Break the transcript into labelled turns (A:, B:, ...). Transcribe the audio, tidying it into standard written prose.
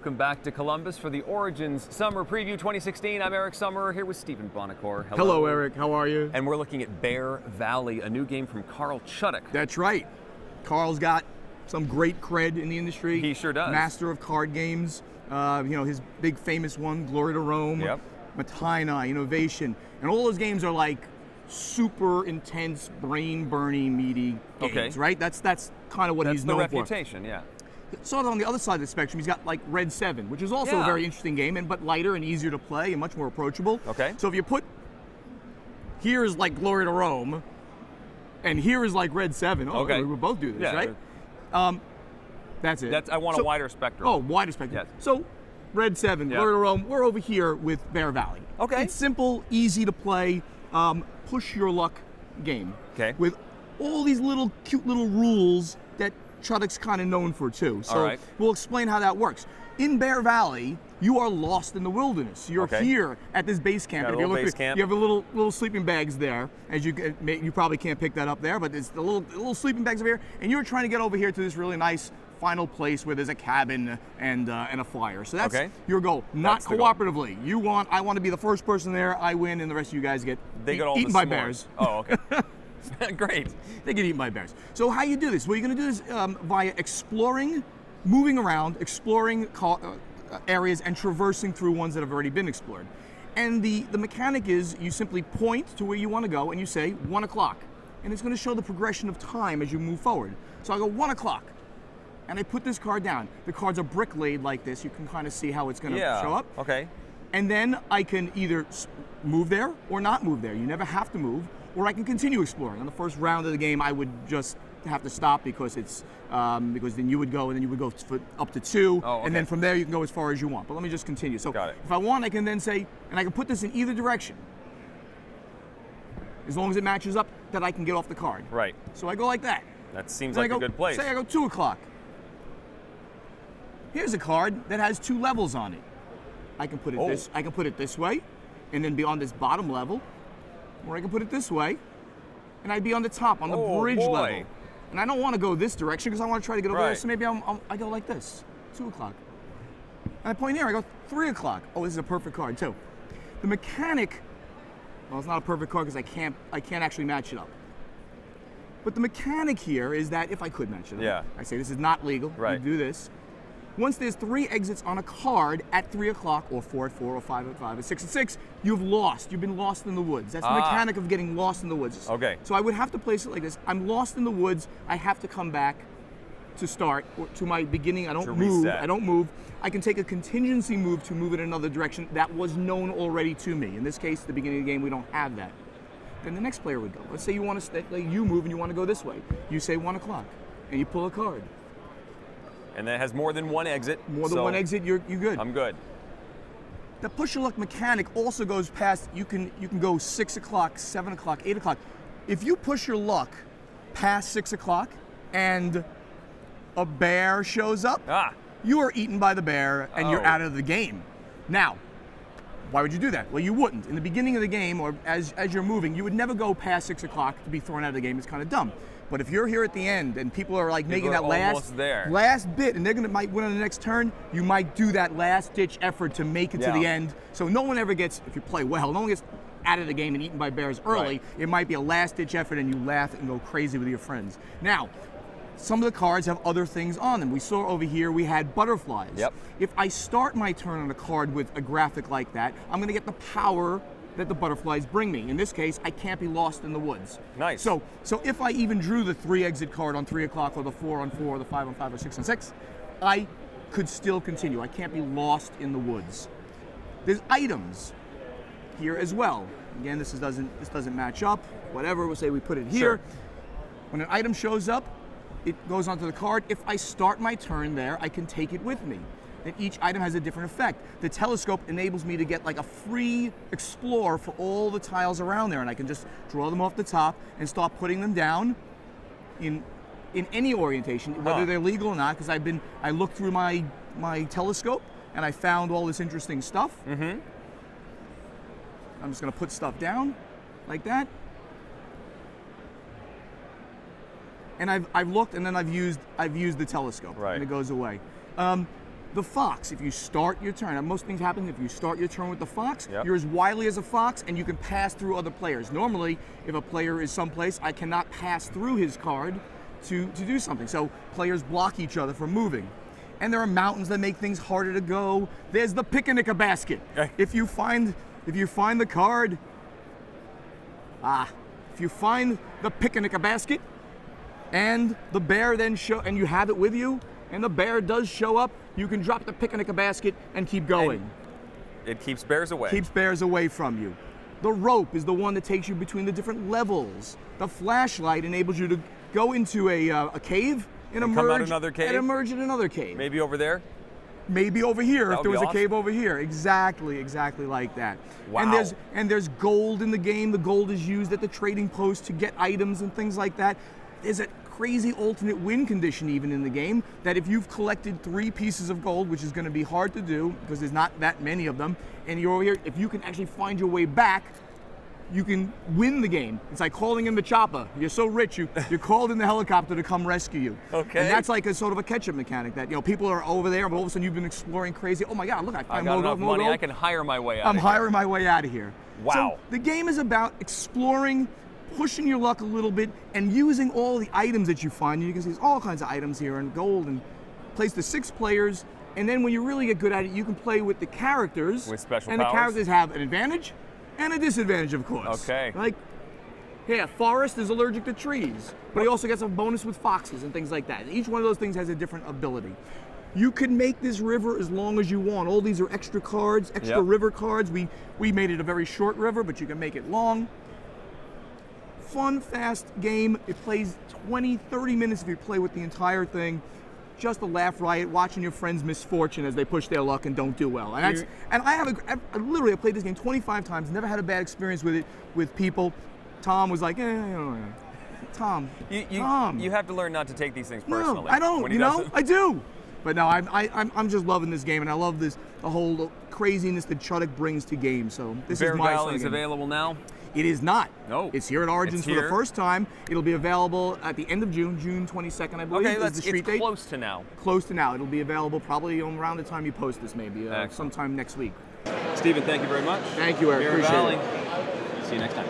A: welcome back to Columbus for the Origins Summer Preview 2016. I'm Eric Summer here with Stephen Bonacore.
B: Hello, Eric. How are you?
A: And we're looking at Bear Valley, a new game from Carl Chuddick.
B: That's right. Carl's got some great cred in the industry.
A: He sure does.
B: Master of card games. His big famous one, Glory to Rome,
A: Yep.
B: Mataina, Innovation. And all those games are like super intense, brain-burning, meaty games, right? That's kind of what he's known for.
A: That's the reputation, yeah.
B: Sort of on the other side of the spectrum, he's got like Red 7, which is also a very interesting game, but lighter and easier to play and much more approachable.
A: Okay.
B: So if you put, here is like Glory to Rome, and here is like Red 7. Oh,
A: okay.
B: We'll both do this, right? That's it.
A: I want a wider spectrum.
B: Oh, wider spectrum.
A: Yes.
B: So Red 7, Glory to Rome, we're over here with Bear Valley.
A: Okay.
B: It's simple, easy to play, push your luck game.
A: Okay.
B: With all these little cute little rules that Chuddick's kind of known for too. So we'll explain how that works. In Bear Valley, you are lost in the wilderness. You're here at this base camp.
A: Got a little base camp.
B: You have a little sleeping bags there. As you probably can't pick that up there, but it's the little sleeping bags over here, and you're trying to get over here to this really nice final place where there's a cabin and a fire. So that's your goal. Not cooperatively. I want to be the first person there. I win, and the rest of you guys get eaten by bears.
A: Oh, okay. Great.
B: They get eaten by bears. So how you do this? What you're going to do is via exploring, moving around, exploring areas, and traversing through ones that have already been explored. And the mechanic is you simply point to where you want to go and you say 1 o'clock. And it's going to show the progression of time as you move forward. So I go 1 o'clock. And I put this card down. The cards are brick laid like this. You can kind of see how it's going to show up.
A: Okay.
B: And then I can either move there or not move there. You never have to move. Or I can continue exploring. On the first round of the game, I would just have to stop because it's because then you would go and then you would go up to 2, and then from there you can go as far as you want. But let me just continue. So if I want, I can then say, and I can put this in either direction, as long as it matches up that I can get off the card.
A: Right.
B: So I go like that.
A: That seems like a good place.
B: Say I go 2 o'clock. Here's a card that has 2 levels on it. I can put it I can put it this way, and then be on this bottom level. Or I can put it this way, and I'd be on the top, on the bridge level. And I don't want to go this direction because I want to try to get over there, so maybe I go like this, 2 o'clock. And I point here, I go 3 o'clock. Oh, this is a perfect card too. The mechanic, well, it's not a perfect card because I can't actually match it up. But the mechanic here is that if I could match it up, I say this is not legal, you do this. Once there's 3 exits on a card at 3 o'clock, or 4 at 4, or 5 at 5, or 6 at 6, you've lost. You've been lost in the woods. That's the mechanic of getting lost in the woods.
A: Okay.
B: So I would have to place it like this. I'm lost in the woods. I have to come back to start, or to my beginning. I don't move. I don't move. I can take a contingency move to move in another direction that was known already to me. In this case, at the beginning of the game, we don't have that. Then the next player would go. Let's say you want to you move and you want to go this way. You say 1 o'clock, and you pull a card.
A: And that has more than one exit.
B: More than one exit, you're good.
A: I'm good.
B: The push your luck mechanic also goes past, you can go 6 o'clock, 7 o'clock, 8 o'clock. If you push your luck past 6 o'clock and a bear shows up, you are eaten by the bear and you're out of the game. Now, why would you do that? Well, you wouldn't. In the beginning of the game, or as you're moving, you would never go past 6 o'clock to be thrown out of the game. It's kind of dumb. But if you're here at the end and people are like making that last bit and they're might win on the next turn, you might do that last ditch effort to make it to the end. So no one ever gets, if you play well, no one gets out of the game and eaten by bears early. It might be a last ditch effort and you laugh and go crazy with your friends. Now, some of the cards have other things on them. We saw over here we had butterflies.
A: Yep.
B: If I start my turn on a card with a graphic like that, I'm going to get the power that the butterflies bring me. In this case, I can't be lost in the woods.
A: Nice.
B: So if I even drew the 3 exit card on 3 o'clock, or the 4 on 4, or the 5 on 5, or 6 on 6, I could still continue. I can't be lost in the woods. There's items here as well. Again, this doesn't match up. Whatever, we'll say we put it here. When an item shows up, it goes onto the card. If I start my turn there, I can take it with me. And each item has a different effect. The telescope enables me to get like a free explore for all the tiles around there, and I can just draw them off the top and start putting them down in any orientation, whether they're legal or not, because I looked through my telescope and I found all this interesting stuff. I'm just gonna put stuff down like that. And I've looked, and then I've used the telescope, and it goes away. The fox, if you start your turn, and most things happen if you start your turn with the fox,
A: Yep.
B: you're as wily as a fox and you can pass through other players. Normally, if a player is someplace, I cannot pass through his card to do something. So players block each other from moving. And there are mountains that make things harder to go. There's the picnic basket.
A: Okay.
B: If you find the card, if you find the picnic basket and the bear then and you have it with you, and the bear does show up, you can drop the picnic basket and keep going.
A: And it keeps bears away.
B: Keeps bears away from you. The rope is the one that takes you between the different levels. The flashlight enables you to go into a cave and emerge.
A: Come out another cave?
B: And emerge in another cave.
A: Maybe over there?
B: Maybe over here
A: That
B: if there
A: would
B: was
A: be
B: a cave over here. Exactly like that.
A: Wow.
B: And there's gold in the game. The gold is used at the trading post to get items and things like that. There's a crazy alternate win condition even in the game that if you've collected 3 pieces of gold, which is going to be hard to do because there's not that many of them, and you're over here, if you can actually find your way back, you can win the game. It's like calling in the chopper. You're so rich, you're called in the helicopter to come rescue you.
A: Okay.
B: And that's like a sort of a catch-up mechanic that, people are over there, but all of a sudden you've been exploring crazy. Oh my God, look, I
A: I
B: found
A: got
B: more
A: enough
B: gold.
A: money, I can hire my way out
B: I'm
A: of here.
B: hiring my way out of here.
A: Wow.
B: So the game is about exploring, pushing your luck a little bit, and using all the items that you find. You can see there's all kinds of items here, and gold, and plays to 6 players. And then when you really get good at it, you can play with the characters.
A: With special
B: and
A: powers?
B: the characters have an advantage and a disadvantage, of course.
A: Okay.
B: Like, Forrest is allergic to trees, but he also gets a bonus with foxes and things like that. And each one of those things has a different ability. You can make this river as long as you want. All these are extra cards, extra
A: Yep.
B: river cards. We made it a very short river, but you can make it long. Fun, fast game. It plays 20, 30 minutes if you play with the entire thing. Just a laugh riot, watching your friends' misfortune as they push their luck and don't do well. And I literally played this game 25 times, never had a bad experience with it with people. Tom was like, Tom.
A: You have to learn not to take these things personally.
B: No, I don't.
A: when he doesn't.
B: I do. But no, I'm just loving this game, and I love the whole craziness that Chuddick brings to games. So this
A: Bear
B: is my
A: Valley
B: fun
A: is
B: game.
A: available now.
B: It is not.
A: No.
B: It's here at Origins
A: It's
B: for the
A: here.
B: first time. It'll be available at the end of June, June 22nd, I believe.
A: Okay,
B: is the street
A: it's
B: date.
A: close to now.
B: Close to now. It'll be available probably around the time you post this, maybe
A: Excellent.
B: sometime next week.
A: Stephen, thank you very much.
B: Thank you, Eric.
A: Bear
B: Appreciate
A: Valley.
B: it.
A: See you next time.